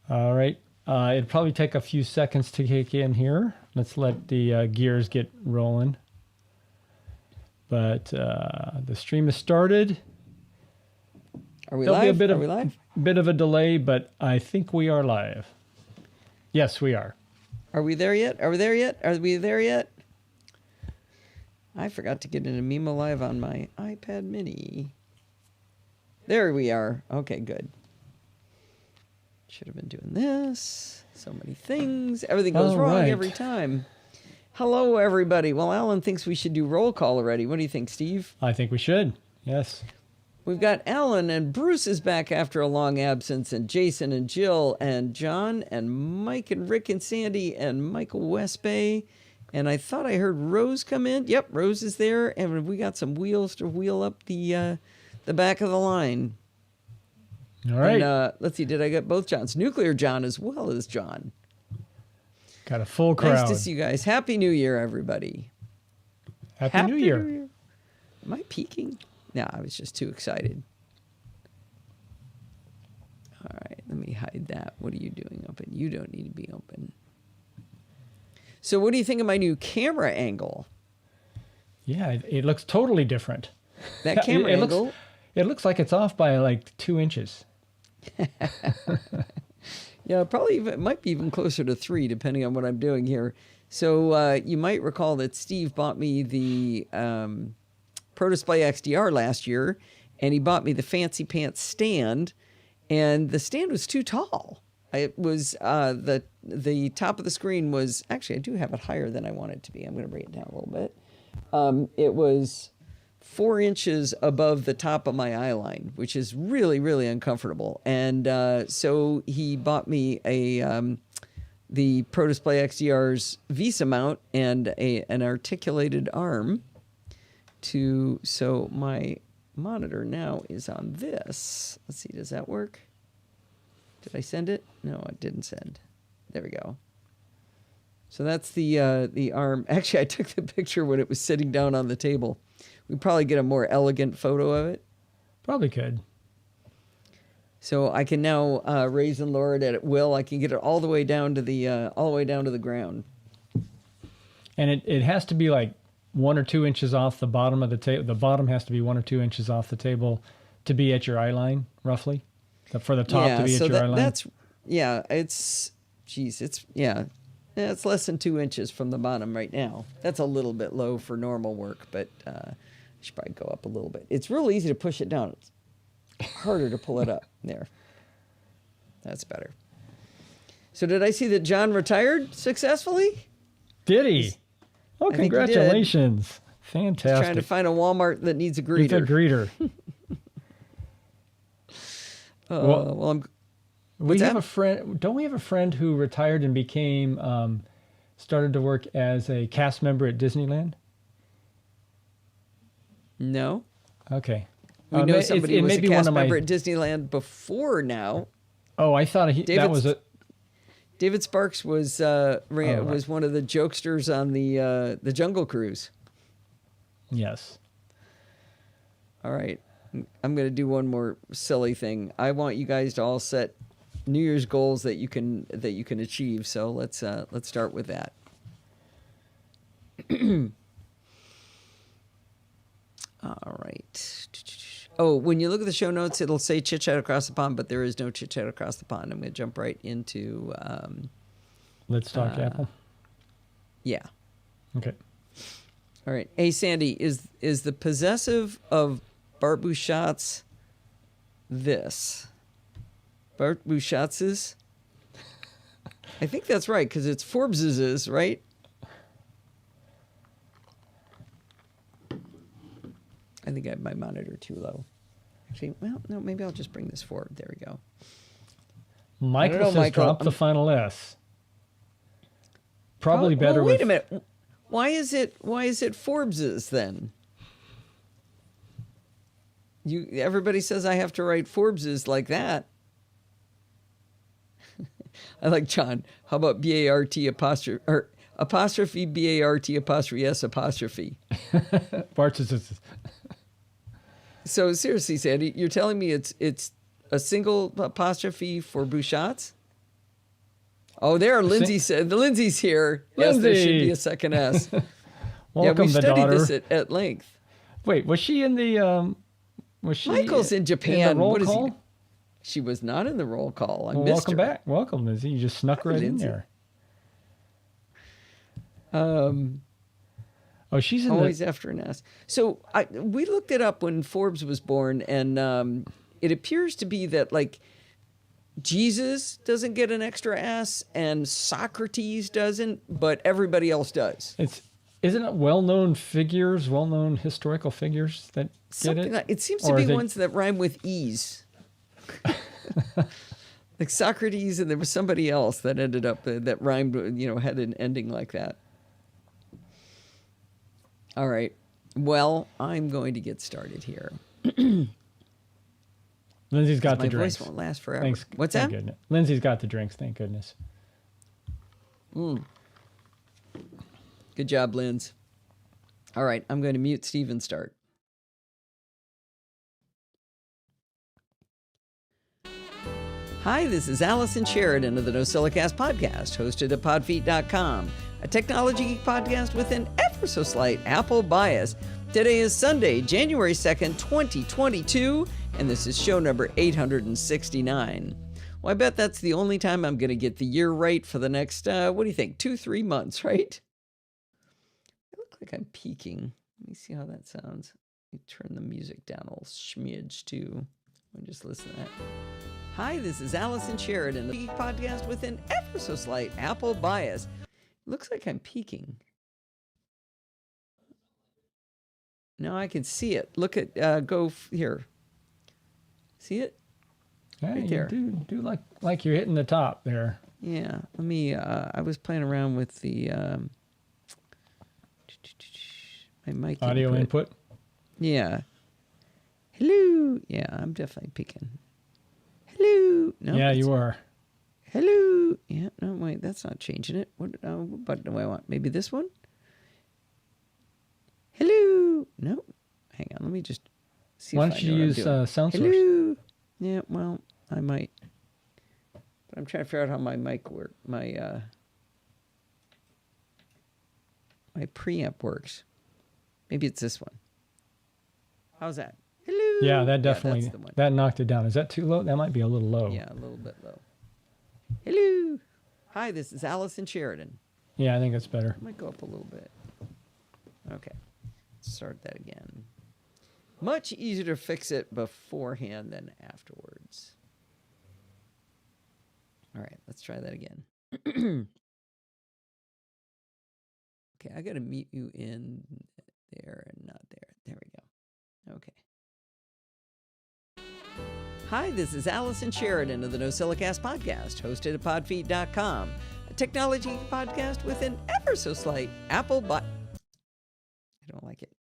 All right. It'll probably take a few seconds to kick in here. Let's let the gears get rolling. But the stream has started. Are we live? Are we live? Bit of a delay, but I think we are live. Yes, we are. Are we there yet? Are we there yet? Are we there yet? I forgot to get into Mimo Live on my iPad mini. There we are. Okay, good. Should have been doing this. So many things. Everything goes wrong every time. Hello, everybody. Well, Alan thinks we should do roll call already. What do you think, Steve? I think we should. Yes. We've got Alan and Bruce is back after a long absence, and Jason and Jill and John and Mike and Rick and Sandy and Michael Westbay. And I thought I heard Rose come in. Yep, Rose is there, and we got some wheels to wheel up the back of the line. All right. And, let's see, did I get both Johns? Nuclear John as well as John. Got a full crowd. Nice to see you guys. Happy New Year, everybody. Happy New Year. Am I peeking? No, I was just too excited. All right, let me hide that. What are you doing open? You don't need to be open. So what do you think of my new camera angle? Yeah, it looks totally different. That camera angle. It looks like it's off by like 2 inches. Yeah, probably it might be even closer to 3, depending on what I'm doing here. So you might recall that Steve bought me the Pro Display XDR last year, and he bought me the fancy pants stand, and the stand was too tall. It was the top of the screen was actually, I do have it higher than I want it to be. I'm going to bring it down a little bit. It was 4 inches above the top of my eye line, which is really, really uncomfortable. And so he bought me the Pro Display XDR's VESA mount and an articulated arm. So my monitor now is on this. Let's see, does that work? Did I send it? No, it didn't send. There we go. So that's the arm. Actually, I took the picture when it was sitting down on the table. We'd probably get a more elegant photo of it. Probably could. So I can now raise and lower it at will. I can get it all the way down to the ground. And it has to be like 1 or 2 inches off the bottom of the table. The bottom has to be 1 or 2 inches off the table to be at your eye line, roughly. For the top to be at your eye line. It's less than 2 inches from the bottom right now. That's a little bit low for normal work, but I should probably go up a little bit. It's real easy to push it down. It's harder to pull it up. There. That's better. So did I see that John retired successfully? Did he? Oh, congratulations. Fantastic. He's trying to find a Walmart that needs a greeter. It's a greeter. We have a friend. Don't we have a friend who retired and became started to work as a cast member at Disneyland? No. Okay. We know somebody who was a cast member at Disneyland before now. Oh, I thought that was a. David Sparks was was one of the jokesters on the Jungle Cruise. Yes. All right. I'm going to do one more silly thing. I want you guys to all set New Year's goals that you can achieve. So let's start with that. All right. Oh, when you look at the show notes, it'll say Chit Chat Across the Pond, but there is no Chit Chat Across the Pond. I'm going to jump right into Let's Talk Apple. Yeah. Okay. All right. Hey, Sandy, is the possessive of Bart Bouchat's this? Bart Bouchat's? I think that's right, because it's Forbes's, right? I think I have my monitor too low. Actually, well, no, maybe I'll just bring this forward. There we go. Michael says drop the final S. Probably better wait a minute. Why is it Forbes's then? Everybody says I have to write Forbes's like that. I like John. How about BART apostrophe or apostrophe BART apostrophe S apostrophe? So seriously, Sandy, you're telling me it's a single apostrophe for Bouchat's? Oh, there, Lindsay said. Lindsay's here. Yes, there should be a second S. Welcome, we studied daughter. this at length. Wait, was she in the? Was she? Michael's in Japan. In the roll what is call? he? She was not in the roll call. I Well, missed welcome her. back. Welcome, Lizzie. You just snuck right Lindsay. in there. Oh, she's in Always the. after an S. So we looked it up when Forbes was born, and it appears to be that like Jesus doesn't get an extra S, and Socrates doesn't, but everybody else does. Isn't it well-known figures, well-known historical figures that Something get it? it seems to Or be is it- ones that rhyme with ease. Like Socrates, and there was somebody else that ended up that rhymed, had an ending like that. All right. Well, I'm going to get started here. Lindsay's got the My drinks. voice won't last forever. Thanks. What's thank that? Goodness. Lindsay's got the drinks. Thank goodness. Good job, Linz. All right, I'm going to mute Steve and start. Hi, this is Allison Sheridan of the NosillaCast podcast, hosted at podfeet.com, a technology geek podcast with an ever so slight Apple bias. Today is Sunday, January 2nd, 2022, and this is show number 869. Well, I bet that's the only time I'm going to get the year right for the next, what do you think, 2-3 months, right? I look like I'm peaking. Let me see how that sounds. Let me turn the music down a little smidge, too. Let me just listen to that. Hi, this is Allison Sheridan, the Geek podcast with an ever so slight Apple bias. Looks like I'm peaking. No, I can see it. Look at, here. See it? Yeah, Right you there. do like you're hitting the top there. Yeah, let me, I was playing around with the, my mic Audio input. Yeah. Hello. Yeah, I'm definitely peaking. Hello. No. Yeah, you are. Hello. Yeah. No, wait. That's not changing it. What button do I want? Maybe this one. Hello. No. Hang on. Let me just see. Why if don't I you know what I'm use doing. sound source? Hello. Yeah. Well, I might. But I'm trying to figure out how my mic works. My preamp works. Maybe it's this one. How's that? Hello. Yeah, that definitely that's the one. that knocked it down. Is that too low? That might be a little low. Yeah, a little bit low. Hello. Hi, this is Allison Sheridan. Yeah, I think it's better. I might go up a little bit. Okay. Start that again. Much easier to fix it beforehand than afterwards. All right, let's try that again. Okay, I got to mute you in there and not there. There we go. Okay. Hi, this is Allison Sheridan of the NosillaCast podcast, hosted at podfeet.com, a technology podcast with an ever so slight Apple bias. I don't like it.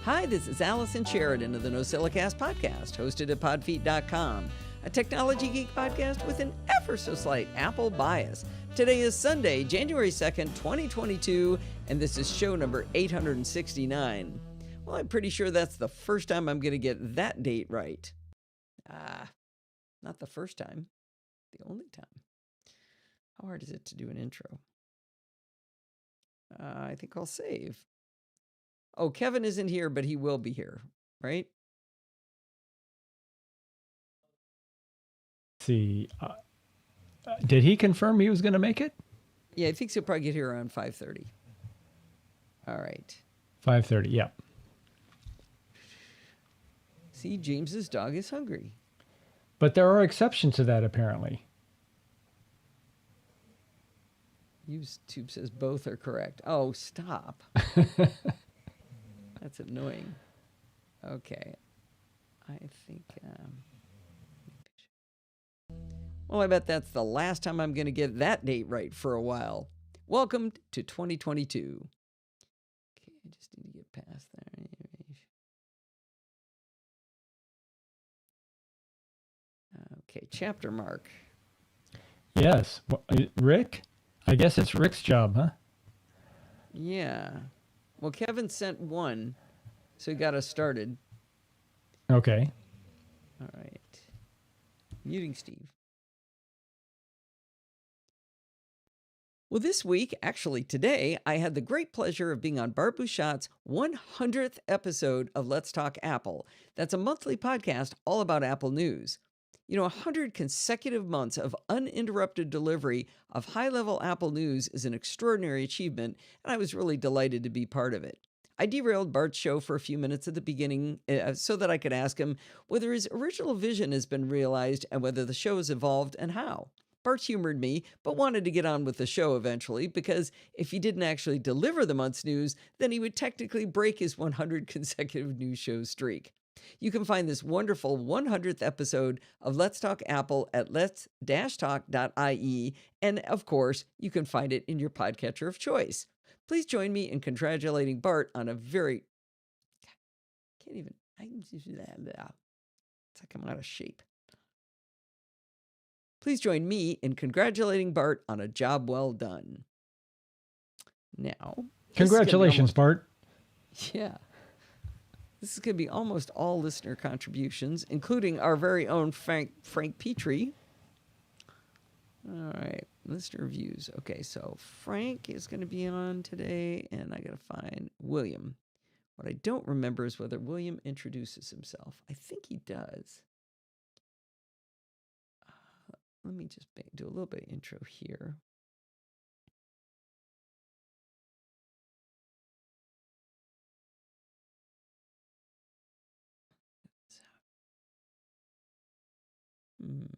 Hi, this is Allison Sheridan of the NosillaCast podcast, hosted at podfeet.com, a technology geek podcast with an ever so slight Apple bias. Today is Sunday, January 2nd, 2022, and this is show number 869. Well, I'm pretty sure that's the first time I'm going to get that date right. Not the first time, the only time. How hard is it to do an intro? I think I'll save. Oh, Kevin isn't here, but he will be here, right? Let's see, did he confirm he was going to make it? Yeah, I think he'll probably get here around 5:30. All right. 5:30. Yeah. See, James's dog is hungry. But there are exceptions to that, apparently. YouTube says both are correct. Oh, stop. That's annoying. Okay. I think... Well, I bet that's the last time I'm going to get that date right for a while. Welcome to 2022. Okay, I just need to get past there. Okay, chapter mark. Yes. Well, Rick? I guess it's Rick's job, huh? Yeah. Well, Kevin sent one, so he got us started. Okay. All right. Muting Steve. Well, this week, actually today, I had the great pleasure of being on Bart Bouchat's 100th episode of Let's Talk Apple. That's a monthly podcast all about Apple news. 100 consecutive months of uninterrupted delivery of high-level Apple news is an extraordinary achievement, and I was really delighted to be part of it. I derailed Bart's show for a few minutes at the beginning so that I could ask him whether his original vision has been realized and whether the show has evolved and how. Bart humored me, but wanted to get on with the show eventually because if he didn't actually deliver the month's news, then he would technically break his 100 consecutive news show streak. You can find this wonderful 100th episode of Let's Talk Apple at lets-talk.ie, and of course, you can find it in your podcatcher of choice. Please join me in congratulating Bart on a very... It's like I'm out of shape. Please join me in congratulating Bart on a job well done. Now... Congratulations, Bart. Yeah. This is going to be almost all listener contributions, including our very own Frank Petrie. All right, listener views. Okay, so Frank is going to be on today, and I got to find William. What I don't remember is whether William introduces himself. I think he does. Let me just do a little bit of intro here. I'm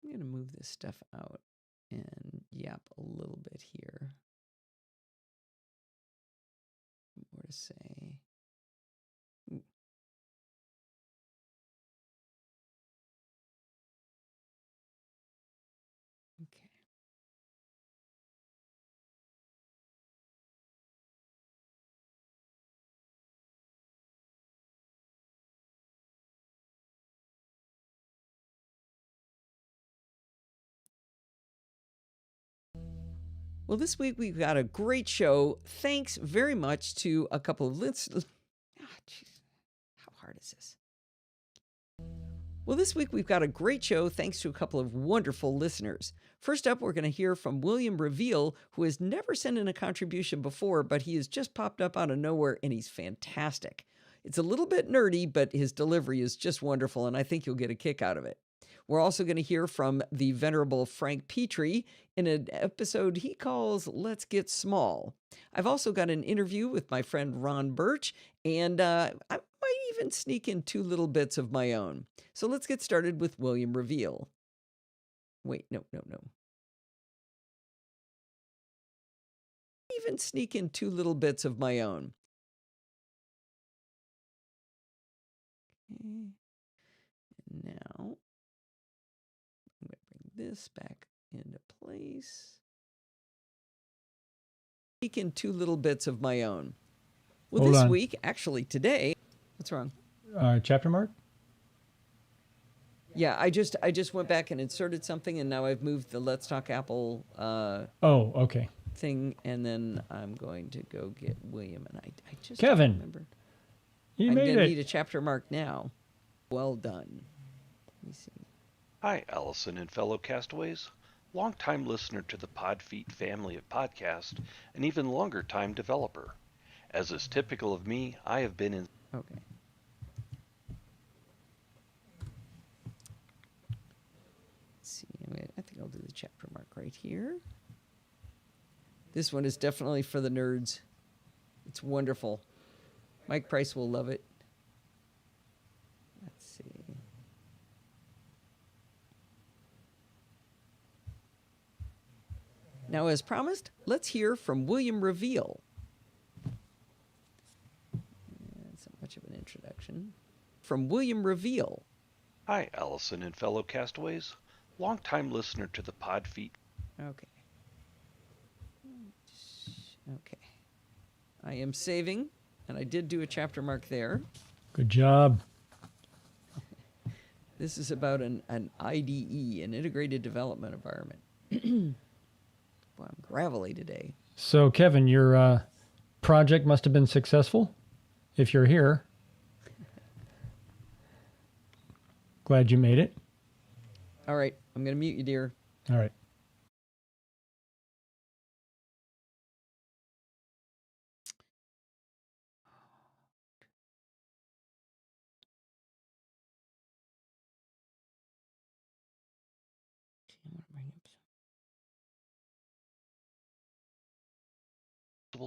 going to move this stuff out and yap a little bit here. More to say. Ooh. Okay. Well, this week we've got a great show. Thanks very much to a couple of listeners. How hard is this? Well, this week we've got a great show thanks to a couple of wonderful listeners. First up, we're going to hear from William Reveal, who has never sent in a contribution before, but he has just popped up out of nowhere, and he's fantastic. It's a little bit nerdy, but his delivery is just wonderful, and I think you'll get a kick out of it. We're also going to hear from the venerable Frank Petrie in an episode he calls Let's Get Small. I've also got an interview with my friend Ron Birch, and I might even sneak in 2 little bits of my own. So let's get started with William Reveal. Wait, no. Even sneak in 2 little bits of my own. Okay. And now... I'm going to bring this back into place. Speak in 2 little bits of my own. Well, Hold this on. week, actually today, what's wrong? Chapter mark? Yeah, I just went back and inserted something, and now I've moved the Let's Talk Apple Okay. thing, and then I'm going to go get William, and I just Kevin, don't remember. You I'm made going to it. need a chapter mark now. Well done. Let me see. Hi, Allison and fellow castaways. Longtime listener to the Podfeet family of podcasts, and even longer time developer. As is typical of me, I have been in... Okay. Let's see. I think I'll do the chapter mark right here. This one is definitely for the nerds. It's wonderful. Mike Price will love it. Let's see. Now, as promised, let's hear from William Reveal. That's not much of an introduction. From William Reveal. Hi, Allison and fellow castaways. Longtime listener to the Podfeet... Okay. Okay. I am saving, and I did do a chapter mark there. Good job. This is about an IDE, an integrated development environment. Boy, I'm gravelly today. So, Kevin, your project must have been successful if you're here. Glad you made it. All right, I'm going to mute you, dear. All right.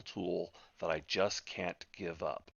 Tool that I just can't give up.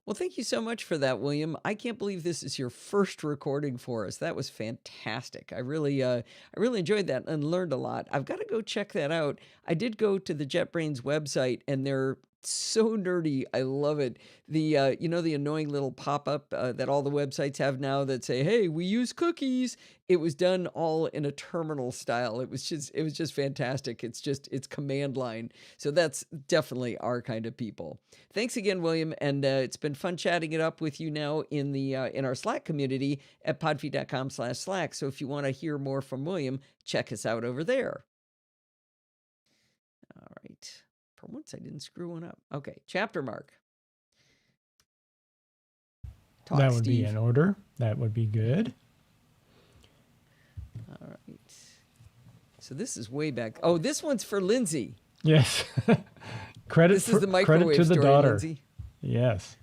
Well, thank you so much for that, William. I can't believe this is your first recording for us. That was fantastic. I really enjoyed that and learned a lot. I've got to go check that out. I did go to the JetBrains website, and they're so nerdy. I love it. The the annoying little pop-up that all the websites have now that say, "Hey, we use cookies." It was done all in a terminal style. It was just fantastic. It's command line. So that's definitely our kind of people. Thanks again, William, and it's been fun chatting it up with you now in our Slack community at podfeed.com/Slack. So if you want to hear more from William, check us out over there. All right. For once, I didn't screw one up. Okay, chapter mark. Talk, that would Steve. be in order. That would be good. All right. So this is way back. Oh, this one's for Lindsay. Yes. Credit This is the microwave credit to the story, daughter. Lindsay. Yes.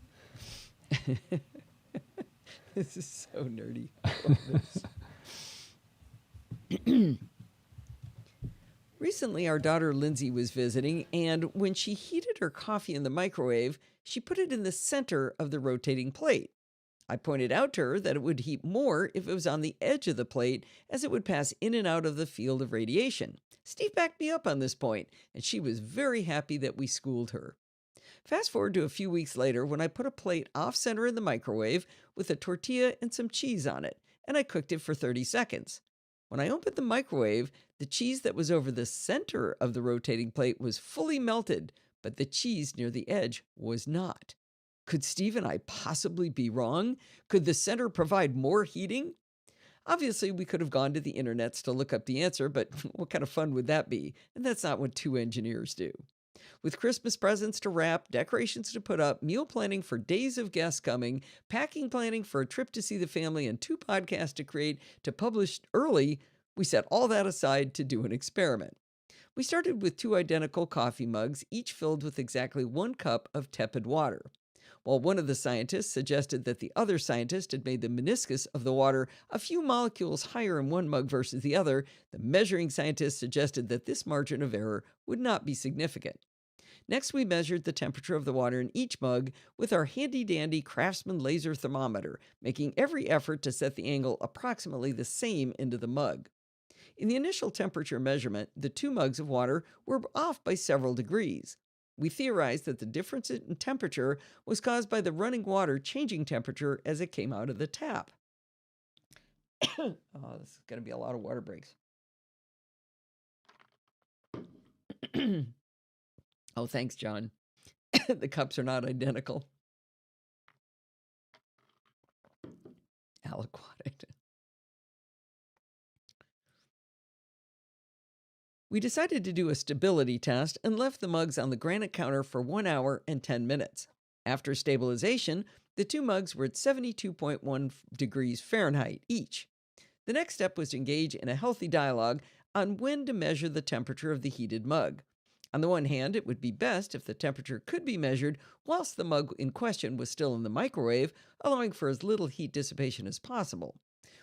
This is so nerdy. I love this. Recently, our daughter Lindsay was visiting, and when she heated her coffee in the microwave, she put it in the center of the rotating plate. I pointed out to her that it would heat more if it was on the edge of the plate, as it would pass in and out of the field of radiation. Steve backed me up on this point, and she was very happy that we schooled her. Fast forward to a few weeks later when I put a plate off-center in the microwave with a tortilla and some cheese on it, and I cooked it for 30 seconds. When I opened the microwave, the cheese that was over the center of the rotating plate was fully melted, but the cheese near the edge was not. Could Steve and I possibly be wrong? Could the center provide more heating? Obviously, we could have gone to the internets to look up the answer, but what kind of fun would that be? And that's not what two engineers do. With Christmas presents to wrap, decorations to put up, meal planning for days of guests coming, packing planning for a trip to see the family, and 2 podcasts to create to publish early, we set all that aside to do an experiment. We started with 2 identical coffee mugs, each filled with exactly 1 cup of tepid water. While one of the scientists suggested that the other scientist had made the meniscus of the water a few molecules higher in one mug versus the other, the measuring scientist suggested that this margin of error would not be significant. Next, we measured the temperature of the water in each mug with our handy-dandy Craftsman laser thermometer, making every effort to set the angle approximately the same into the mug. In the initial temperature measurement, the 2 mugs of water were off by several degrees. We theorized that the difference in temperature was caused by the running water changing temperature as it came out of the tap. Oh, this is going to be a lot of water breaks. Oh, thanks, John. The cups are not identical. Aliquoted. We decided to do a stability test and left the mugs on the granite counter for 1 hour and 10 minutes. After stabilization, the 2 mugs were at 72.1 degrees Fahrenheit each. The next step was to engage in a healthy dialogue on when to measure the temperature of the heated mug. On the one hand, it would be best if the temperature could be measured whilst the mug in question was still in the microwave, allowing for as little heat dissipation as possible.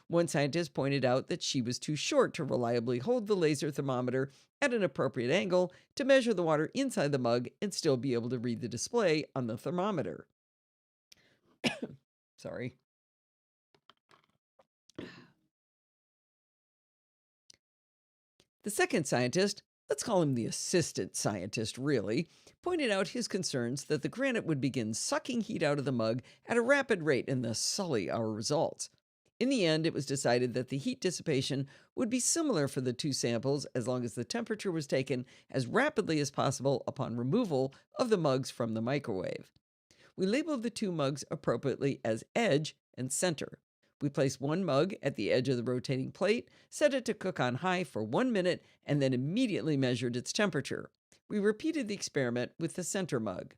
One scientist pointed out that she was too short to reliably hold the laser thermometer at an appropriate angle to measure the water inside the mug and still be able to read the display on the thermometer. Sorry. The second scientist, let's call him the assistant scientist really, pointed out his concerns that the granite would begin sucking heat out of the mug at a rapid rate and thus sully our results. In the end, it was decided that the heat dissipation would be similar for the 2 samples as long as the temperature was taken as rapidly as possible upon removal of the mugs from the microwave. We labeled the 2 mugs appropriately as edge and center. We placed 1 mug at the edge of the rotating plate, set it to cook on high for 1 minute, and then immediately measured its temperature. We repeated the experiment with the center mug.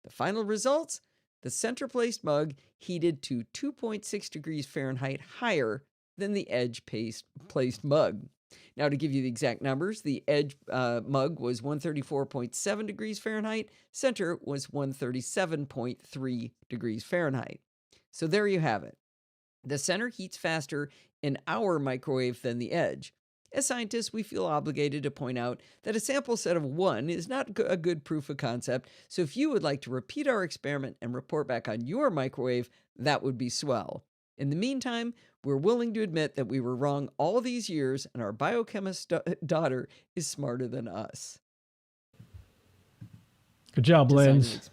The final results? The center-placed mug heated to 2.6 degrees Fahrenheit higher than the edge-placed mug. Now, to give you the exact numbers, the edge mug was 134.7 degrees Fahrenheit. Center was 137.3 degrees Fahrenheit. So there you have it. The center heats faster in our microwave than the edge. As scientists, we feel obligated to point out that a sample set of 1 is not a good proof of concept, so if you would like to repeat our experiment and report back on your microwave, that would be swell. In the meantime, we're willing to admit that we were wrong all these years and our biochemist daughter is smarter than us. Good job, Linz.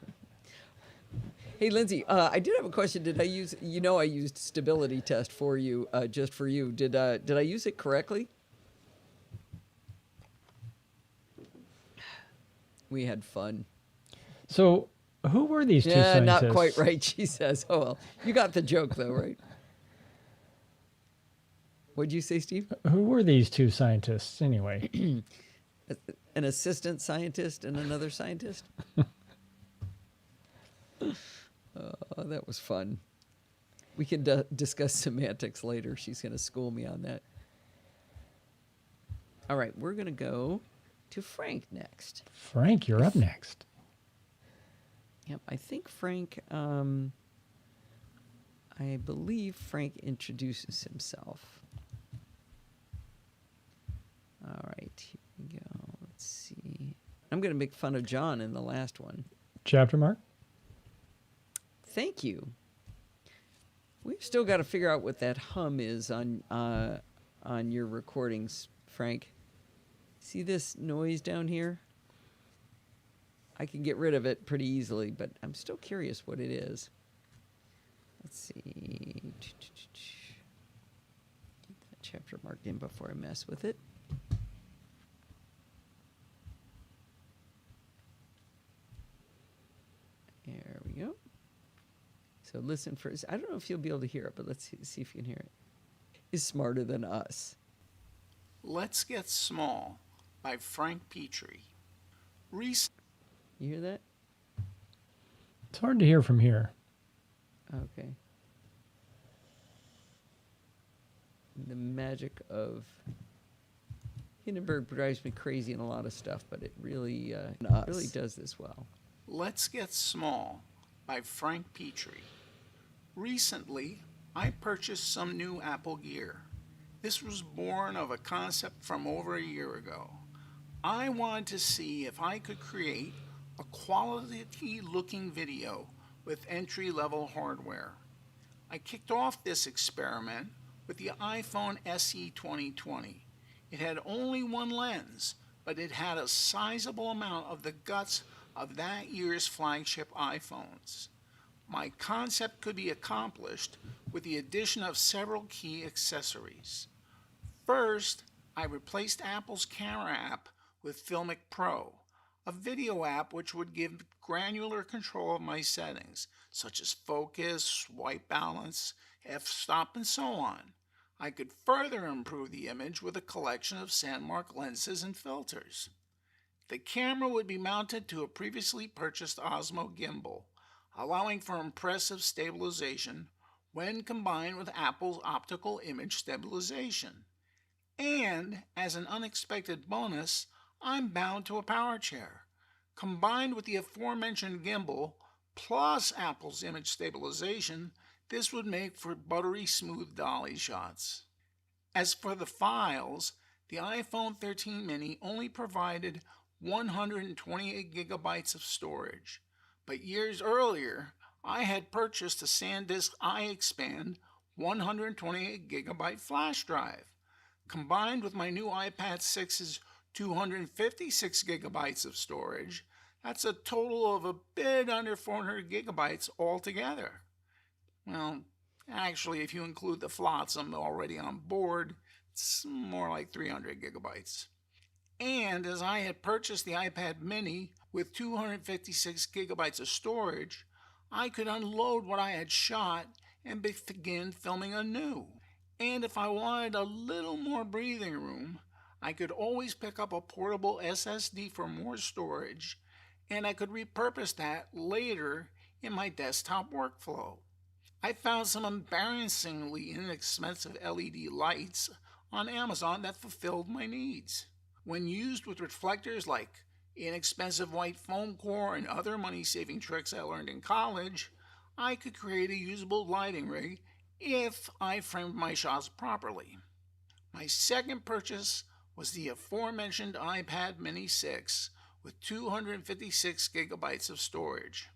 Hey, Lindsay, I did have a question. Did I use, I used stability test for you, just for you. Did I use it correctly? We had fun. So who were these two scientists? Not quite right, she says. Oh, well, you got the joke, though, right? What'd you say, Steve? Who were these two scientists, anyway? An assistant scientist and another scientist? That was fun. We can discuss semantics later. She's going to school me on that. All right, we're going to go to Frank next. Frank, you're up next. Yep, I think Frank, I believe Frank introduces himself. All right, here we go. Let's see. I'm going to make fun of John in the last one. Chapter mark? Thank you. We've still got to figure out what that hum is on your recordings, Frank. See this noise down here? I can get rid of it pretty easily, but I'm still curious what it is. Let's see. Get that chapter marked in before I mess with it. There we go. So listen for, I don't know if you'll be able to hear it, but let's see if you can hear it. Is smarter than us. Let's Get Small by Frank Petrie. You hear that? It's hard to hear from here. Okay. The magic of Hindenburg drives me crazy in a lot of stuff, but it really does this well. Let's Get Small by Frank Petrie. Recently, I purchased some new Apple gear. This was born of a concept from over a year ago. I wanted to see if I could create a quality-looking video with entry-level hardware. I kicked off this experiment with the iPhone SE 2020. It had only one lens, but it had a sizable amount of the guts of that year's flagship iPhones. My concept could be accomplished with the addition of several key accessories. First, I replaced Apple's camera app with Filmic Pro, a video app which would give granular control of my settings, such as focus, swipe balance, f-stop, and so on. I could further improve the image with a collection of Sandmark lenses and filters. The camera would be mounted to a previously purchased Osmo gimbal, allowing for impressive stabilization when combined with Apple's optical image stabilization. And, as an unexpected bonus, I'm bound to a power chair. Combined with the aforementioned gimbal, plus Apple's image stabilization, this would make for buttery smooth dolly shots. As for the files, the iPhone 13 mini only provided 128 gigabytes of storage, but years earlier, I had purchased a SanDisk iXpand 128 gigabyte flash drive. Combined with my new iPad 6's 256 gigabytes of storage, that's a total of a bit under 400 gigabytes altogether. Well, actually, if you include the Flotsam already on board, it's more like 300 gigabytes. And as I had purchased the iPad mini with 256 gigabytes of storage, I could unload what I had shot and begin filming anew. And if I wanted a little more breathing room, I could always pick up a portable SSD for more storage, and I could repurpose that later in my desktop workflow. I found some embarrassingly inexpensive LED lights on Amazon that fulfilled my needs. When used with reflectors like inexpensive white foam core and other money-saving tricks I learned in college, I could create a usable lighting rig if I framed my shots properly. My second purchase was the aforementioned iPad Mini 6 with 256 gigabytes of storage.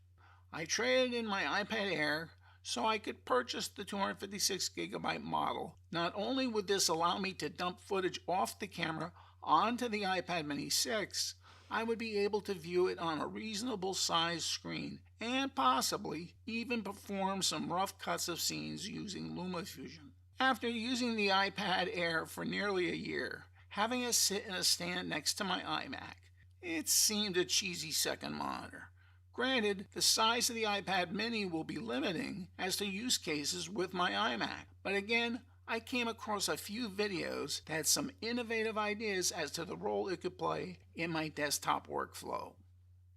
I traded in my iPad Air so I could purchase the 256 gigabyte model. Not only would this allow me to dump footage off the camera onto the iPad Mini 6, I would be able to view it on a reasonable sized screen and possibly even perform some rough cuts of scenes using LumaFusion. After using the iPad Air for nearly a year, having it sit in a stand next to my iMac, it seemed a cheesy second monitor. Granted, the size of the iPad Mini will be limiting as to use cases with my iMac, but again, I came across a few videos that had some innovative ideas as to the role it could play in my desktop workflow.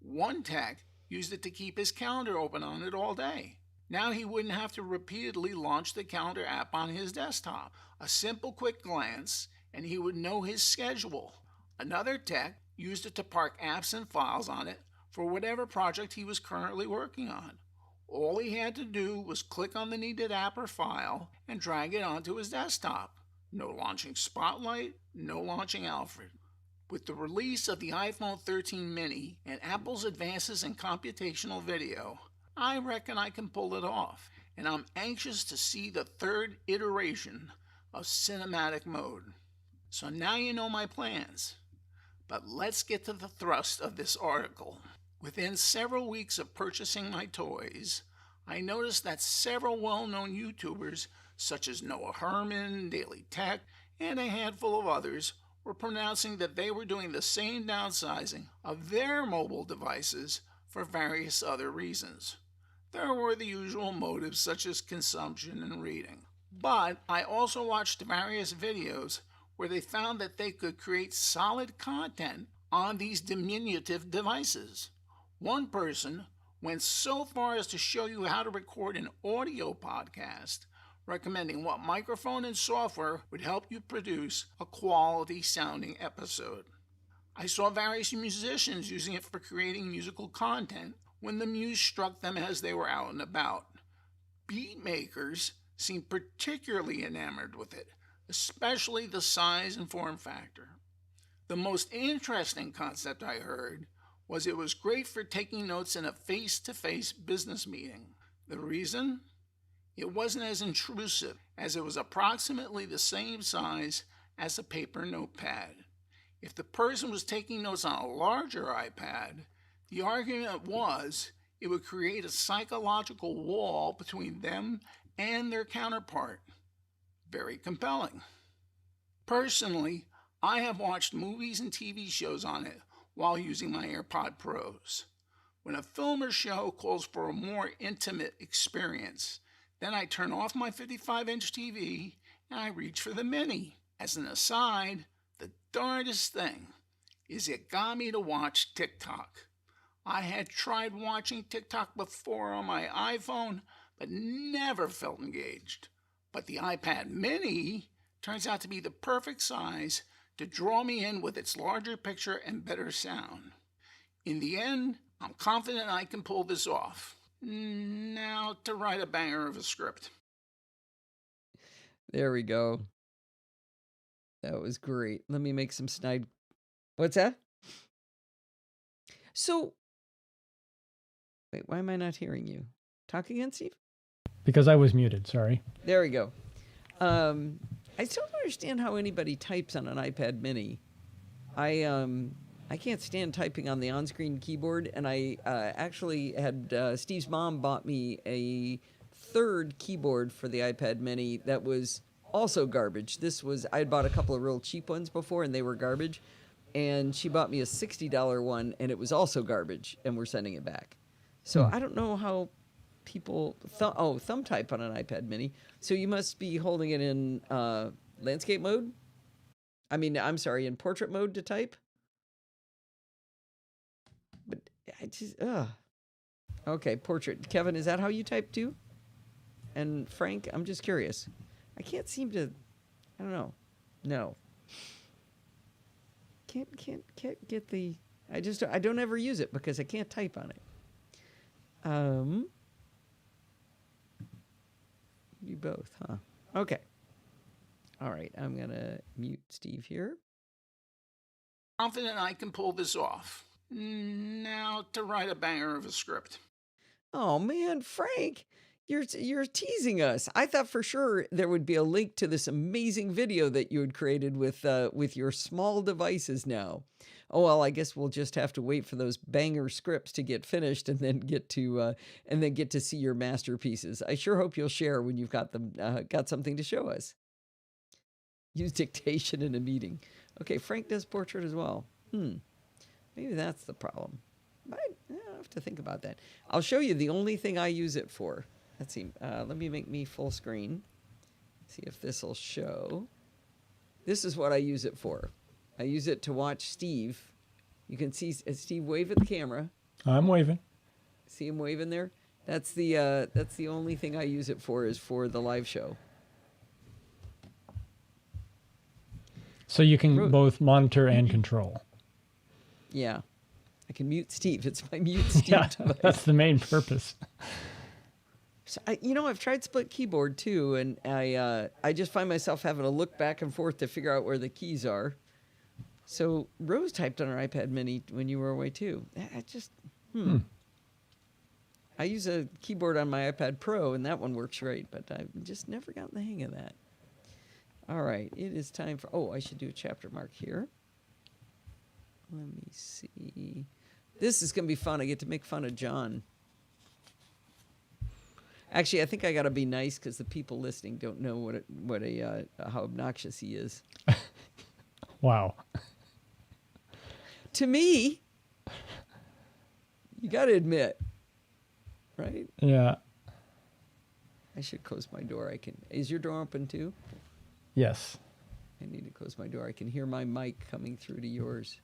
One tech used it to keep his calendar open on it all day. Now he wouldn't have to repeatedly launch the calendar app on his desktop. A simple quick glance and he would know his schedule. Another tech used it to park apps and files on it for whatever project he was currently working on. All he had to do was click on the needed app or file and drag it onto his desktop. No launching Spotlight, no launching Alfred. With the release of the iPhone 13 mini and Apple's advances in computational video, I reckon I can pull it off, and I'm anxious to see the third iteration of cinematic mode. So now you know my plans. But let's get to the thrust of this article. Within several weeks of purchasing my toys, I noticed that several well-known YouTubers, such as Noah Herman, Daily Tech, and a handful of others, were pronouncing that they were doing the same downsizing of their mobile devices for various other reasons. There were the usual motives such as consumption and reading. But I also watched various videos where they found that they could create solid content on these diminutive devices. One person went so far as to show you how to record an audio podcast, recommending what microphone and software would help you produce a quality sounding episode. I saw various musicians using it for creating musical content when the muse struck them as they were out and about. Beat makers seemed particularly enamored with it, especially the size and form factor. The most interesting concept I heard was it was great for taking notes in a face-to-face business meeting. The reason? It wasn't as intrusive, as it was approximately the same size as a paper notepad. If the person was taking notes on a larger iPad, the argument was it would create a psychological wall between them and their counterpart. Very compelling. Personally, I have watched movies and TV shows on it while using my AirPod Pros. When a film or show calls for a more intimate experience, then I turn off my 55-inch TV and I reach for the Mini. As an aside, the darndest thing is it got me to watch TikTok. I had tried watching TikTok before on my iPhone, but never felt engaged. But the iPad Mini turns out to be the perfect size to draw me in with its larger picture and better sound. In the end, I'm confident I can pull this off. Now to write a banger of a script. There we go. That was great. Let me make some snide. What's that? So, wait, why am I not hearing you? Talk again, Steve? Because I was muted, sorry. There we go. I still don't understand how anybody types on an iPad Mini. I can't stand typing on the on-screen keyboard, and I actually had Steve's mom bought me a third keyboard for the iPad Mini that was also garbage. I had bought a couple of real cheap ones before, and they were garbage. And she bought me a $60 one, and it was also garbage, and we're sending it back. So I don't know how people thumb type on an iPad Mini. So you must be holding it in landscape mode. In portrait mode to type. But I just Okay, portrait. Kevin, is that how you type too? And Frank, I'm just curious. I can't seem to. I don't know. No. Can't get the. I don't ever use it because I can't type on it. You both, huh? Okay. All right, I'm gonna mute Steve here. Confident I can pull this off. Now to write a banger of a script. Oh man, Frank, you're teasing us. I thought for sure there would be a link to this amazing video that you had created with your small devices now. Oh well, I guess we'll just have to wait for those banger scripts to get finished and then get to see your masterpieces. I sure hope you'll share when you've got them got something to show us. Use dictation in a meeting. Okay, Frank does portrait as well. Maybe that's the problem. But I'll have to think about that. I'll show you the only thing I use it for. Let's see. Let me make me full screen. See if this will show. This is what I use it for. I use it to watch Steve. You can see Steve wave at the camera. I'm waving. See him waving there? That's the only thing I use it for, is for the live show. So you can both monitor and control. Yeah. I can mute Steve. It's my mute Steve device. That's the main purpose. So I've tried split keyboard too, and I just find myself having to look back and forth to figure out where the keys are. So Rose typed on her iPad mini when you were away too. I just I use a keyboard on my iPad Pro, and that one works great, but I've just never gotten the hang of that. All right, it is time for... Oh, I should do a chapter mark here. Let me see. This is going to be fun. I get to make fun of John. Actually, I think I got to be nice because the people listening don't know how obnoxious he is. Wow. To me, you got to admit, right? Yeah. I should close my door. Is your door open too? Yes. I need to close my door. I can hear my mic coming through to yours.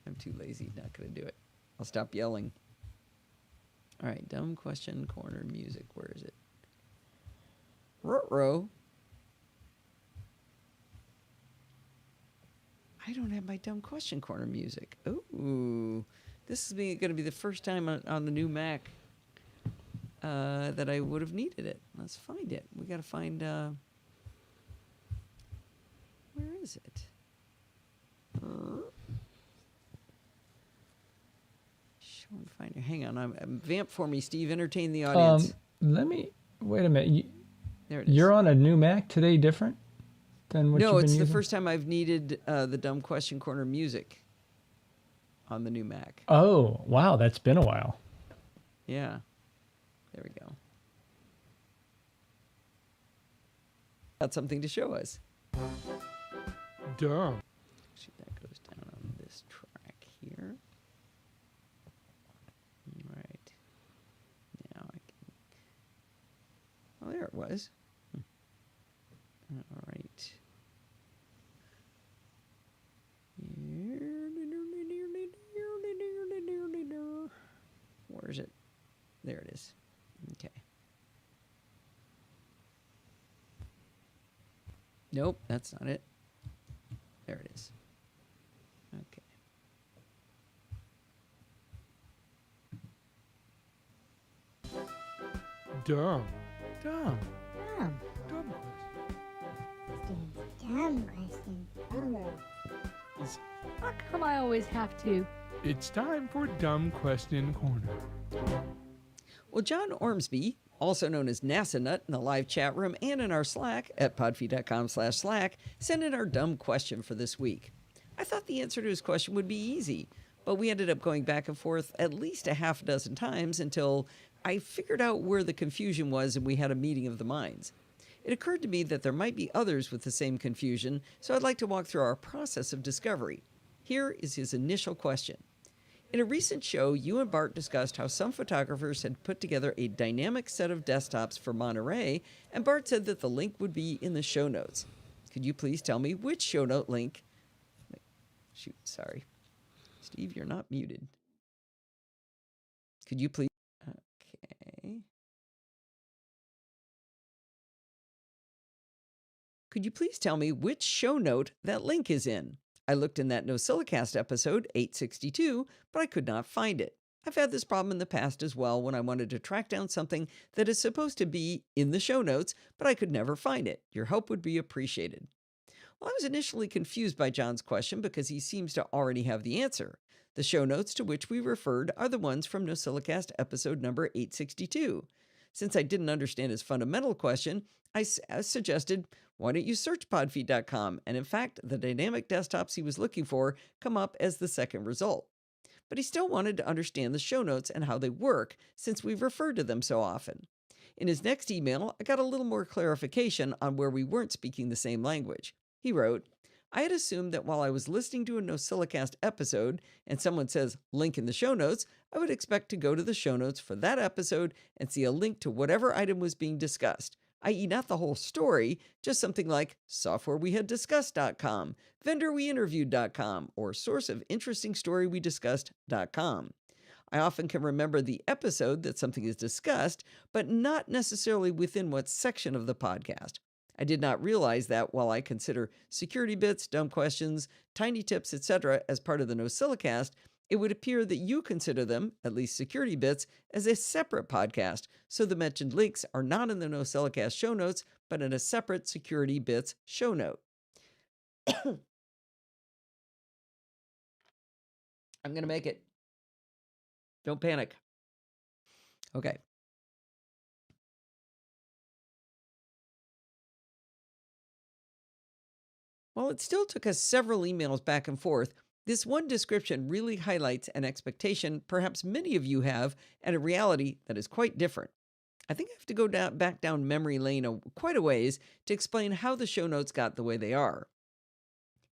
I'm too lazy, not going to do it. I'll stop yelling. All right, dumb question corner music. Where is it? Ruh-roh. I don't have my dumb question corner music. Ooh, this is going to be the first time on the new Mac that I would have needed it. Let's find it. We got to find... where is it? Show and find it. Hang on. Vamp for me, Steve. Entertain the audience. Wait a minute. There it is. You're on a new Mac today, different than what you've been using? No, it's the first time I've needed the dumb question corner music on the new Mac. Oh, wow. That's been a while. Yeah. There we go. Got something to show us. Dumb. Actually, that goes down on this track here. All right. Now I can... Oh, there it was. All right. Where is it? There it is. Okay. Nope, that's not it. There it is. Okay. Dumb. Dumb. Dumb. Dumb Dumb question. question. How come I always have to? It's time for Dumb Question Corner. Well, John Ormsby, also known as NASA Nut in the live chat room and in our Slack at podfeed.com/Slack, sent in our dumb question for this week. I thought the answer to his question would be easy, but we ended up going back and forth at least a half dozen times until I figured out where the confusion was and we had a meeting of the minds. It occurred to me that there might be others with the same confusion, so I'd like to walk through our process of discovery. Here is his initial question. In a recent show, you and Bart discussed how some photographers had put together a dynamic set of desktops for Monterey, and Bart said that the link would be in the show notes. Could you please tell me which show note link... Shoot, sorry. Steve, you're not muted. Could you please? Okay. Could you please tell me which show note that link is in? I looked in that NosillaCast episode 862, but I could not find it. I've had this problem in the past as well when I wanted to track down something that is supposed to be in the show notes, but I could never find it. Your help would be appreciated. Well, I was initially confused by John's question because he seems to already have the answer. The show notes to which we referred are the ones from NosillaCast episode number 862. Since I didn't understand his fundamental question, I suggested, why don't you search podfeed.com? And in fact, the dynamic desktops he was looking for come up as the second result. But he still wanted to understand the show notes and how they work, since we've referred to them so often. In his next email, I got a little more clarification on where we weren't speaking the same language. He wrote, I had assumed that while I was listening to a NosillaCast episode and someone says link in the show notes, I would expect to go to the show notes for that episode and see a link to whatever item was being discussed, i.e. not the whole story, just something like softwarewehadiscussed.com, vendorweinterviewed.com, or sourceofinterestingstory-we-discussed.com. I often can remember the episode that something is discussed, but not necessarily within what section of the podcast. I did not realize that while I consider security bits, dumb questions, tiny tips, etc. as part of the NosillaCast, it would appear that you consider them, at least security bits, as a separate podcast, so the mentioned links are not in the NosillaCast show notes, but in a separate security bits show note. I'm going to make it. Don't panic. Okay. While it still took us several emails back and forth, this one description really highlights an expectation perhaps many of you have and a reality that is quite different. I think I have to go back down memory lane quite a ways to explain how the show notes got the way they are.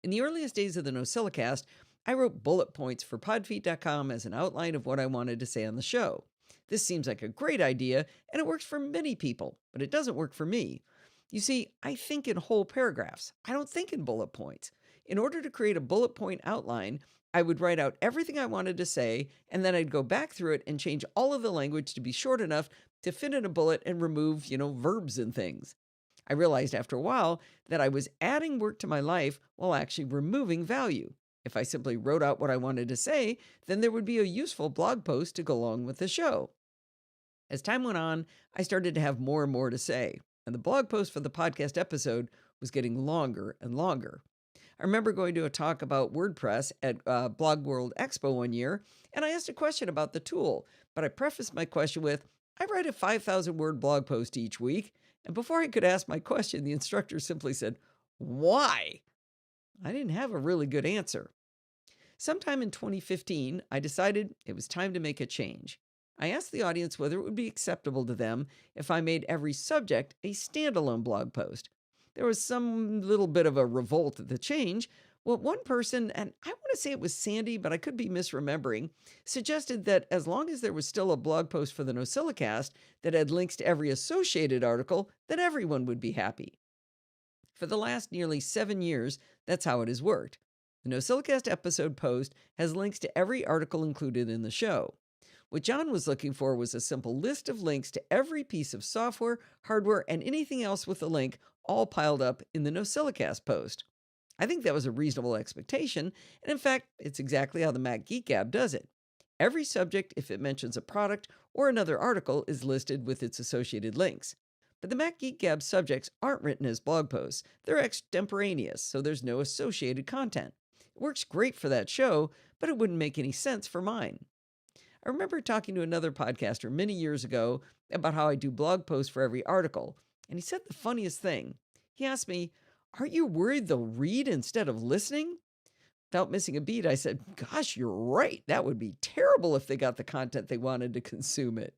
In the earliest days of the NosillaCast, I wrote bullet points for podfeet.com as an outline of what I wanted to say on the show. This seems like a great idea, and it works for many people, but it doesn't work for me. You see, I think in whole paragraphs. I don't think in bullet points. In order to create a bullet point outline, I would write out everything I wanted to say, and then I'd go back through it and change all of the language to be short enough to fit in a bullet and remove, verbs and things. I realized after a while that I was adding work to my life while actually removing value. If I simply wrote out what I wanted to say, then there would be a useful blog post to go along with the show. As time went on, I started to have more and more to say, and the blog post for the podcast episode was getting longer and longer. I remember going to a talk about WordPress at Blog World Expo one year, and I asked a question about the tool, but I prefaced my question with, I write a 5,000-word blog post each week, and before I could ask my question, the instructor simply said, why? I didn't have a really good answer. Sometime in 2015, I decided it was time to make a change. I asked the audience whether it would be acceptable to them if I made every subject a standalone blog post. There was some little bit of a revolt at the change. Well, one person, and I want to say it was Sandy, but I could be misremembering, suggested that as long as there was still a blog post for the NosillaCast that had links to every associated article, then everyone would be happy. For the last nearly 7 years, that's how it has worked. The NosillaCast episode post has links to every article included in the show. What John was looking for was a simple list of links to every piece of software, hardware, and anything else with a link all piled up in the NosillaCast post. I think that was a reasonable expectation, and in fact, it's exactly how the Mac Geek Gab does it. Every subject, if it mentions a product or another article, is listed with its associated links. But the Mac Geek Gab subjects aren't written as blog posts. They're extemporaneous, so there's no associated content. It works great for that show, but it wouldn't make any sense for mine. I remember talking to another podcaster many years ago about how I do blog posts for every article, and he said the funniest thing. He asked me, aren't you worried they'll read instead of listening? Without missing a beat, I said, gosh, you're right. That would be terrible if they got the content they wanted to consume it.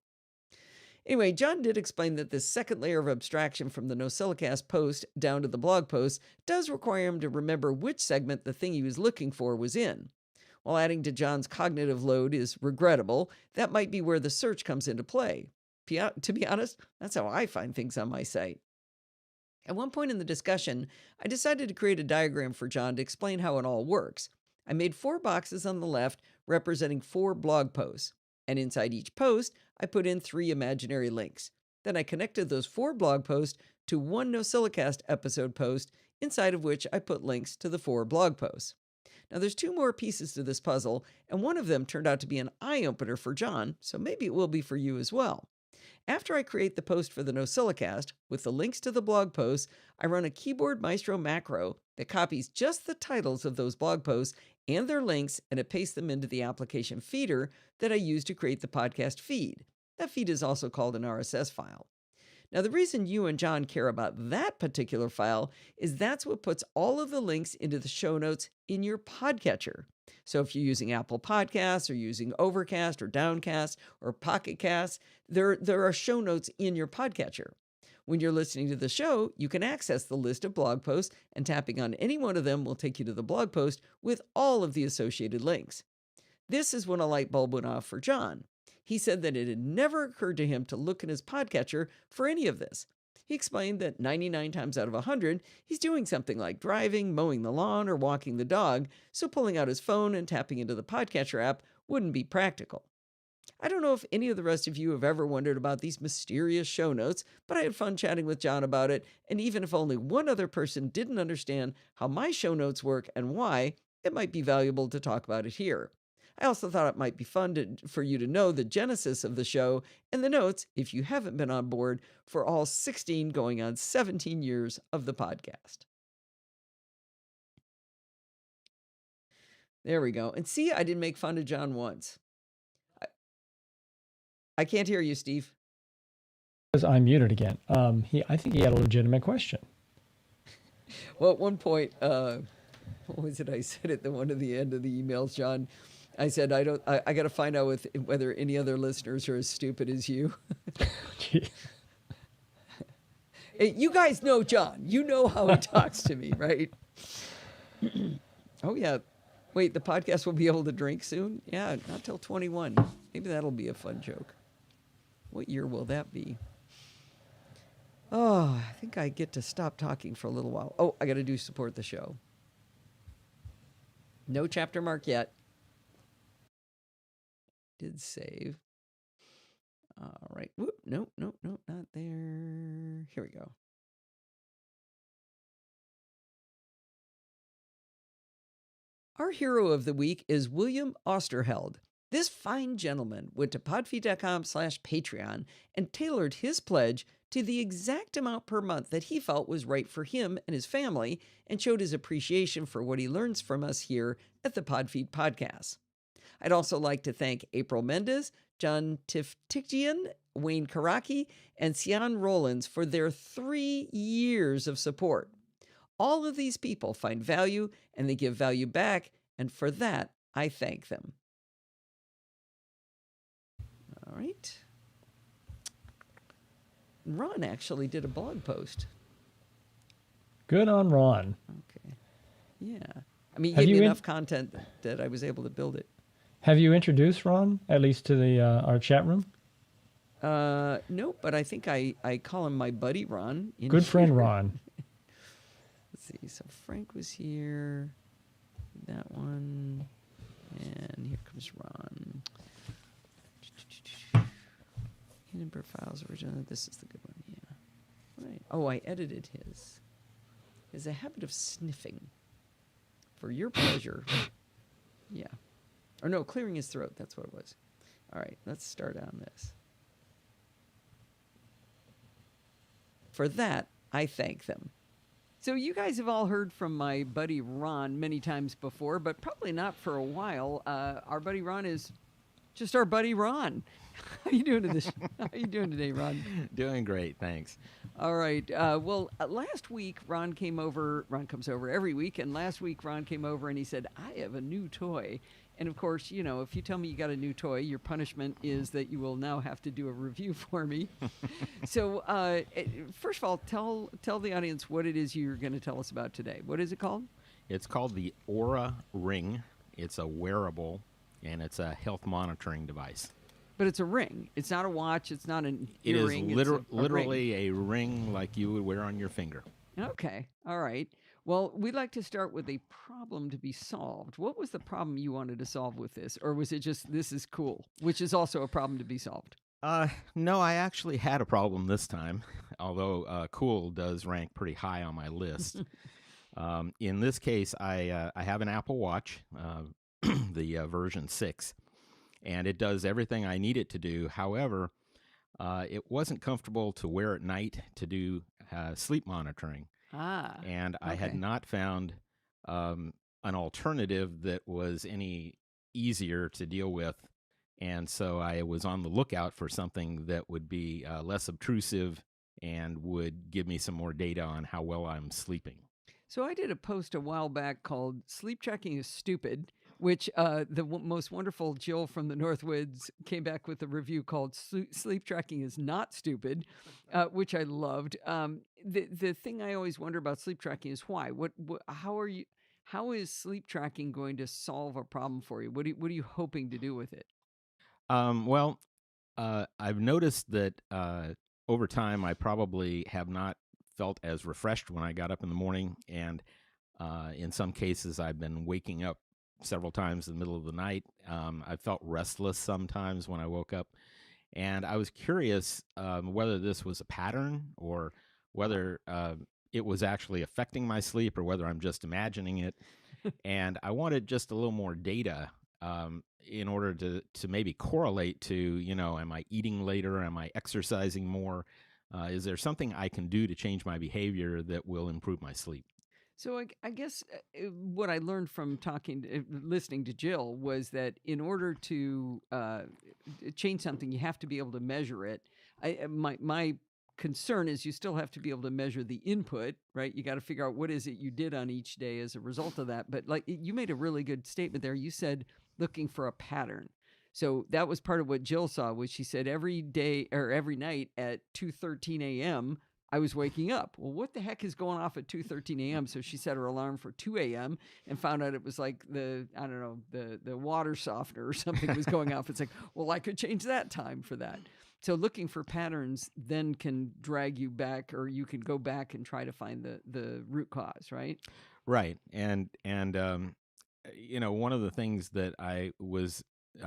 Anyway, John did explain that this second layer of abstraction from the NosillaCast post down to the blog post does require him to remember which segment the thing he was looking for was in. While adding to John's cognitive load is regrettable, that might be where the search comes into play. To be honest, that's how I find things on my site. At one point in the discussion, I decided to create a diagram for John to explain how it all works. I made 4 boxes on the left representing 4 blog posts. And inside each post, I put in 3 imaginary links. Then I connected those 4 blog posts to one NosillaCast episode post, inside of which I put links to the 4 blog posts. Now, there's 2 more pieces to this puzzle, and one of them turned out to be an eye-opener for John, so maybe it will be for you as well. After I create the post for the NosillaCast, with the links to the blog posts, I run a Keyboard Maestro macro that copies just the titles of those blog posts and their links, and it pastes them into the application feeder that I use to create the podcast feed. That feed is also called an RSS file. Now, the reason you and John care about that particular file is that's what puts all of the links into the show notes in your podcatcher. So if you're using Apple Podcasts or using Overcast or Downcast or Pocket Cast, there are show notes in your podcatcher. When you're listening to the show, you can access the list of blog posts, and tapping on any one of them will take you to the blog post with all of the associated links. This is when a light bulb went off for John. He said that it had never occurred to him to look in his podcatcher for any of this. He explained that 99 times out of 100, he's doing something like driving, mowing the lawn, or walking the dog, so pulling out his phone and tapping into the podcatcher app wouldn't be practical. I don't know if any of the rest of you have ever wondered about these mysterious show notes, but I had fun chatting with John about it, and even if only one other person didn't understand how my show notes work and why, it might be valuable to talk about it here. I also thought it might be fun for you to know the genesis of the show and the notes, if you haven't been on board, for all 16 going on 17 years of the podcast. There we go. And see, I didn't make fun of John once. I can't hear you, Steve. Because I'm muted again. I think he had a legitimate question. Well, at one point, what was it I said at one of the end of the emails, John? I said, I got to find out whether any other listeners are as stupid as you. You guys know John. You know how he talks to me, right? Oh, yeah. Wait, the podcast will be able to drink soon? Yeah, not till 21. Maybe that'll be a fun joke. What year will that be? Oh, I think I get to stop talking for a little while. Oh, I got to do support the show. No chapter mark yet. Did save. All right. Whoop. Nope, not there. Here we go. Our hero of the week is William Osterheld. This fine gentleman went to podfeed.com/Patreon and tailored his pledge to the exact amount per month that he felt was right for him and his family, and showed his appreciation for what he learns from us here at the Podfeed Podcast. I'd also like to thank April Mendez, John Tiftikian, Wayne Karaki, and Sian Rollins for their 3 years of support. All of these people find value, and they give value back, and for that, I thank them. All right. Ron actually did a blog post. Good on Ron. Okay. Yeah. I mean, he gave me enough content that I was able to build it. Have you introduced Ron, at least to the our chat room? No, but I think I call him my buddy Ron. Good friend Ron. Let's see. So Frank was here. That one. And here comes Ron. Number files original. This is the good one. Yeah. Right. Oh, I edited his. He has a habit of sniffing. For your pleasure. Yeah. Or no, clearing his throat. That's what it was. All right, let's start on this. For that, I thank them. So you guys have all heard from my buddy Ron many times before, but probably not for a while. Our buddy Ron is just our buddy Ron. How you doing today, Ron? Doing great, thanks. All right. Last week Ron came over. Ron comes over every week, and last week Ron came over and he said, "I have a new toy." And of course, you know, if you tell me you got a new toy, your punishment is that you will now have to do a review for me. So, first of all, tell the audience what it is you're going to tell us about today. What is it called? It's called the Aura Ring. It's a wearable, and it's a health monitoring device. But it's a ring. It's not a watch. It's not an earring. It is literally a ring like you would wear on your finger. Okay. All right. Well, we'd like to start with a problem to be solved. What was the problem you wanted to solve with this? Or was it just, this is cool, which is also a problem to be solved? No, I actually had a problem this time, although cool does rank pretty high on my list. In this case, I have an Apple Watch, the version 6, and it does everything I need it to do. However, it wasn't comfortable to wear at night to do sleep monitoring. And I had not found an alternative that was any easier to deal with. And so I was on the lookout for something that would be less obtrusive and would give me some more data on how well I'm sleeping. So I did a post a while back called "Sleep Tracking is Stupid," which most wonderful Jill from the Northwoods came back with a review called "Sleep Tracking is Not Stupid," which I loved. The thing I always wonder about sleep tracking is why. How is sleep tracking going to solve a problem for you? What are you hoping to do with it? Well, I've noticed that over time I probably have not felt as refreshed when I got up in the morning, and in some cases I've been waking up several times in the middle of the night. I felt restless sometimes when I woke up, and I was curious whether this was a pattern or whether it was actually affecting my sleep or whether I'm just imagining it. And I wanted just a little more data in order to maybe correlate to, am I eating later? Am I exercising more? Is there something I can do to change my behavior that will improve my sleep? So I guess what I learned from listening to Jill was that in order to change something, you have to be able to measure it. My concern is you still have to be able to measure the input, right? You got to figure out what is it you did on each day as a result of that. But like you made a really good statement there. You said looking for a pattern. So that was part of what Jill saw, was she said every day or every night at 2:13 a.m., I was waking up. Well, what the heck is going off at 2:13 a.m.? So she set her alarm for 2 a.m. and found out it was like the water softener or something was going off. It's like, well, I could change that time for that. So looking for patterns then can drag you back, or you can go back and try to find the root cause, right? Right. And one of the things that I was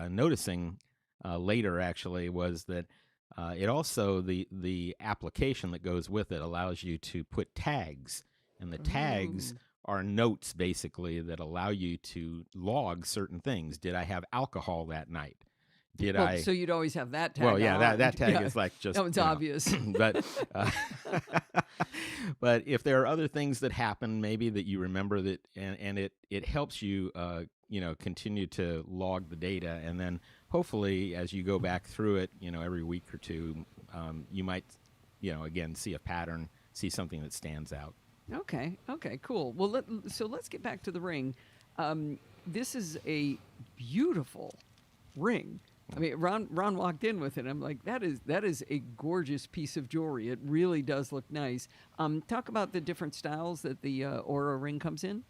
noticing later actually was that it also, the application that goes with it allows you to put tags, and the tags are notes basically that allow you to log certain things. Did I have alcohol that night? So you'd always have that tag. Well, yeah, that tag Yeah. is like just. That one's obvious. But but if there are other things that happen, maybe that you remember that, and it helps you, continue to log the data, and then hopefully as you go back through it, every week or two, you might, again see a pattern, see something that stands out. Okay, cool. Well, let's get back to the ring. This is a beautiful ring. I mean, Ron walked in with it. I'm like, that is a gorgeous piece of jewelry. It really does look nice. Talk about the different styles that the Aura ring comes in.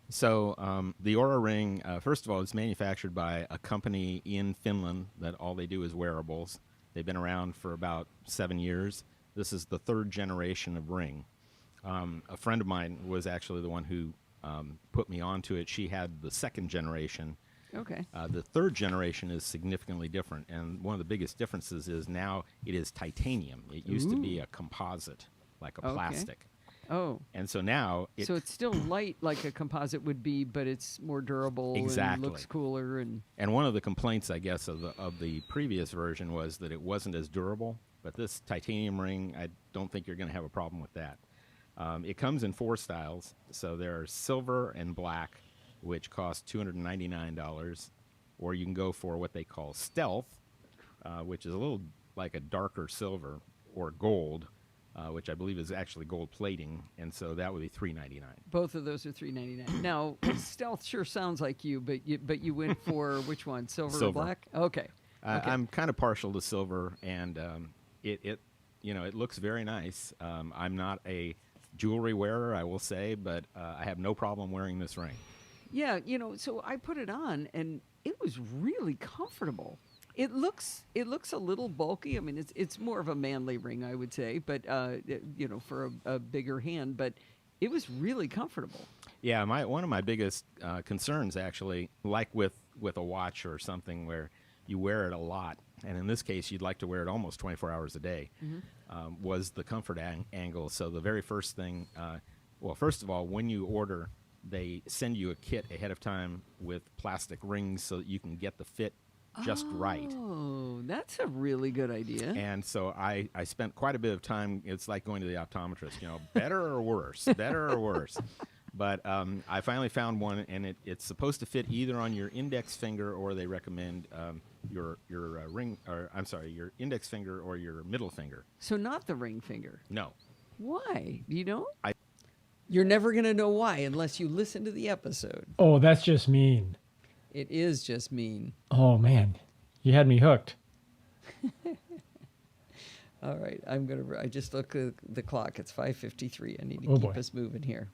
So the Aura ring, first of all, is manufactured by a company in Finland that all they do is wearables. They've been around for about 7 years. This is the third generation of ring. A friend of mine was actually the one who put me onto it. She had the second generation. Okay. The third generation is significantly different, and one of the biggest differences is now it is titanium. It used to be a composite, like a plastic. Oh. And so now so it's still light like a composite would be, but it's more durable and looks cooler. And one of the complaints, I guess, of the previous version was that it wasn't as durable. But this titanium ring, I don't think you're going to have a problem with that. It comes in 4 styles. So there's silver and black, which cost $299, or you can go for what they call stealth, which is a little like a darker silver, or gold, which I believe is actually gold plating, and so that would be $399. Both of those are $399. Now, stealth sure sounds like you, but you went for which one, silver or black? Okay. I'm kind of partial to silver, and it looks very nice. I'm not a jewelry wearer, I will say, but I have no problem wearing this ring. Yeah, so I put it on, and it was really comfortable. It looks a little bulky. I mean, it's more of a manly ring, I would say, but for a bigger hand. But it was really comfortable. Yeah, one of my biggest concerns, actually, like with a watch or something where you wear it a lot, and in this case, you'd like to wear it almost 24 hours a day, was the comfort angle. So the very first thing, well, first of all, when you order, they send you a kit ahead of time with plastic rings so that you can get the fit just right. Oh, that's a really good idea. And so I spent quite a bit of time. It's like going to the optometrist, better or worse, better or worse. But I finally found one, and it's supposed to fit either on your index finger, or they recommend your ring, or I'm sorry, your index finger or your middle finger. So not the ring finger. No. Why? Do you know? I You're never going to know why unless you listen to the episode. Oh, that's just mean. It is just mean. Oh, man. You had me hooked. All right. I just looked at the clock. It's 5:53. I need to Oh, keep boy. us moving here.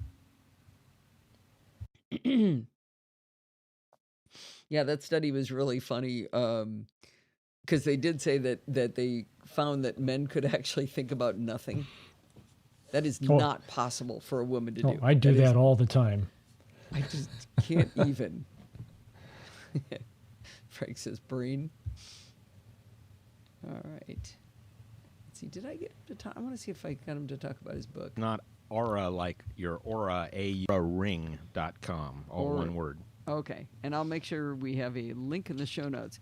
Yeah, that study was really funny because they did say that they found that men could actually think about nothing. That is Oh. not possible for a woman to Oh, do. I do is- that all the time. I just can't even. Frank says brain. All right. Let's see. Did I get him to talk? I want to see if I got him to talk about his book. not Aura like your Aura, auraring.com, all Aura. one word. Okay. And I'll make sure we have a link in the show notes.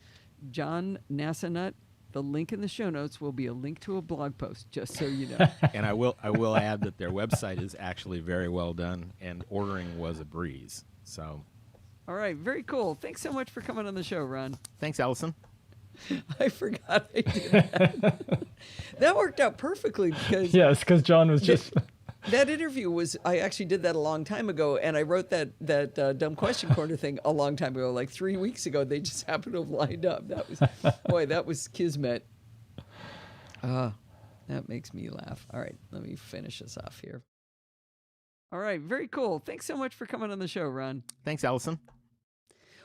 John Nassanut, the link in the show notes will be a link to a blog post, just so you know. And I will add that their website is actually very well done, and ordering was a breeze. So All right. Very cool. Thanks so much for coming on the show, Ron. thanks, Allison. I forgot I did that. That worked out perfectly because Yes, because John was just... that interview was, I actually did that a long time ago, and I wrote that dumb question corner thing a long time ago, like 3 weeks ago. They just happened to have lined up. That was kismet. That makes me laugh. All right, let me finish this off here. All right, very cool. Thanks so much for coming on the show, Ron. Thanks, Allison.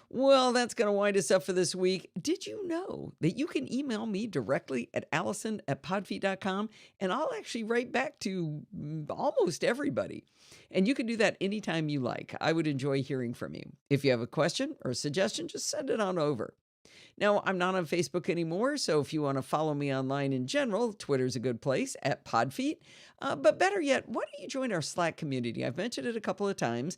Well, that's going to wind us up for this week. Did you know that you can email me directly at allison@podfeet.com, and I'll actually write back to almost everybody. And you can do that anytime you like. I would enjoy hearing from you. If you have a question or a suggestion, just send it on over. Now, I'm not on Facebook anymore, so if you want to follow me online in general, Twitter's a good place, @podfeet. But better yet, why don't you join our Slack community? I've mentioned it a couple of times.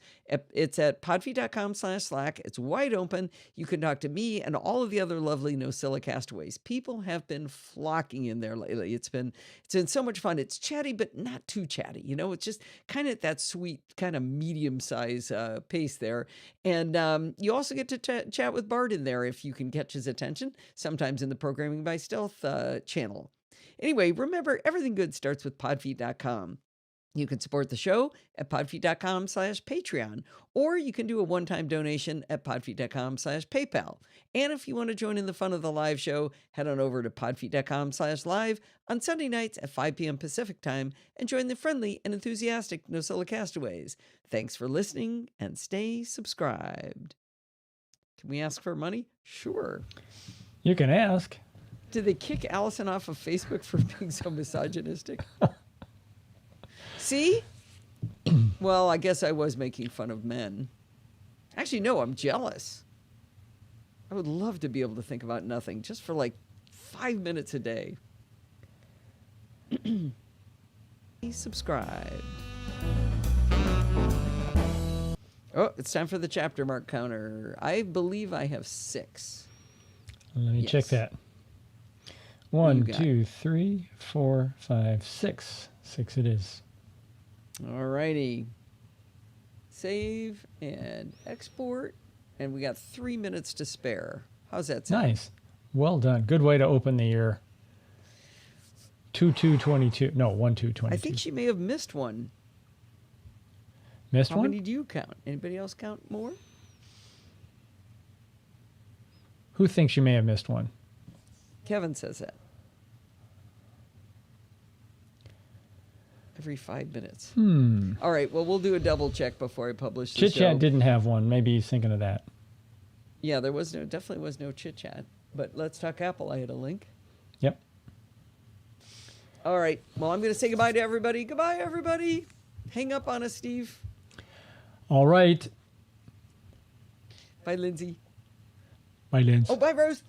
It's at podfeet.com/Slack. It's wide open. You can talk to me and all of the other lovely NosillaCastaways. People have been flocking in there lately. It's been so much fun. It's chatty, but not too chatty. It's just kind of at that sweet, kind of medium-size pace there. And you also get to chat with Bart in there if you can catch his attention, sometimes in the Programming by Stealth channel. Anyway, remember, everything good starts with podfeet.com. You can support the show at podfeet.com/Patreon, or you can do a one-time donation at podfeet.com/PayPal. And if you want to join in the fun of the live show, head on over to podfeet.com/live on Sunday nights at 5 p.m. Pacific time and join the friendly and enthusiastic NosillaCastaways. Thanks for listening, and stay subscribed. Can we ask for money? Sure. You can ask. Did they kick Allison off of Facebook for being so misogynistic? See? Well, I guess I was making fun of men. Actually, no, I'm jealous. I would love to be able to think about nothing just for like 5 minutes a day. Please subscribe. Oh, it's time for the chapter mark counter. I believe I have 6. Let me check Yes. that. You 1, got 2, 3, 4, 5, 6. 6 it is. All righty. Save and export. And we got 3 minutes to spare. How's that sound? Nice. Well done. Good way to open the year. 2-2-22. No, 1-2-22. I think she may have missed one. Missed How one? many do you count? Anybody else count more? Who thinks you may have missed one? Kevin says that. Every 5 minutes. All right, well, we'll do a double check before I publish the Chit show. Chat didn't have one. Maybe he's thinking of that. Yeah, definitely was no chit chat. But Let's Talk Apple, I had a link. Yep. All right, well, I'm going to say goodbye to everybody. Goodbye, everybody. Hang up on us, Steve. All right. Bye, Lindsay. Bye, Linz. Oh, bye, Rose.